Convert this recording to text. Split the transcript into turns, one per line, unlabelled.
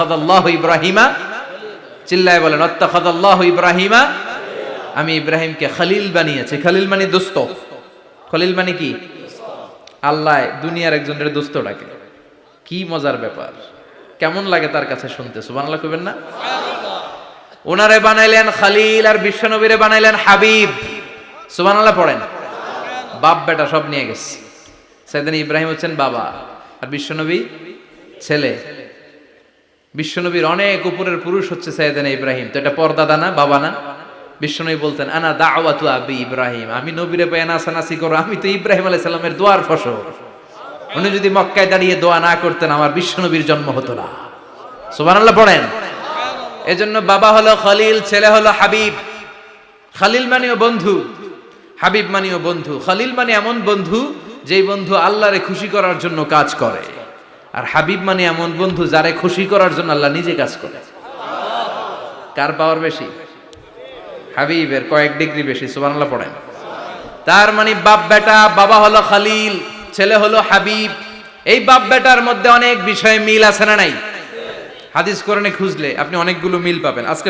আল্লাহু ইব্রাহিমা, চিল্লায় বলেন আল্লাহু ইব্রাহিমা, আমি ইব্রাহিমকে খলিল বানিয়েছি। খলিল মানে দোস্ত। খলিল মানে কি? আল্লাহ দুনিয়ার একজনের দোস্ত ডাকে। কি মজার ব্যাপার, কেমন লাগে তার কাছে শুনতে। সুবহানাল্লাহ কইবেন না? ওনারে বানাইলেন খলিল আর বিশ্বনবীরে বানাইলেন হাবিব। সুবহানাল্লাহ পড়েন। বাপ বেটা সব নিয়ে গেছে। সাইয়েদনা ইব্রাহিম হচ্ছেন বাবা আর বিশ্বনবী ছেলে। বিশ্বনবীর অনেক উপরের পুরুষ হচ্ছে সাইয়েদনা ইব্রাহিম। তো এটা পরদাদা না, বাবা না? বিশ্বনবী বলতেন আনা দাওয়াতু আবি ইব্রাহিম, আমি নবীরে পেয়ে নাসানাসি করো, আমি তো ইব্রাহিম আলাইহিস সালামের দোয়ার ফসল। উনি যদি মক্কায় দাঁড়িয়ে দোয়া না করতেন আমার বিশ্বনবীর জন্ম হতো না। সুবহানাল্লাহ পড়েন। এজন্য বাবা হলো খলিল, ছেলে হলো হাবিব। খলিল মানেও বন্ধু, হাবিব মানেও বন্ধু। খলিল মানে এমন বন্ধু যেই বন্ধু আল্লাহরে খুশি করার জন্য কাজ করে, আর হাবিব মানে এমন বন্ধু যারে খুশি করার জন্য আল্লাহ নিজে কাজ করে। কার পাওয়ার বেশি? হাবিবের কয়েক ডিগ্রি বেশি। সুবহানাল্লাহ পড়েন। তার মানে বাপ বেটা, বাবা হলো খলিল, ছেলে হলো হাবিব। এই বাপ বেটার মধ্যে অনেক বিষয়ে মিল আছে না নাই? হাদিস কোরআনে খুঁজলে আপনি অনেকগুলো মিল পাবেন। আজকে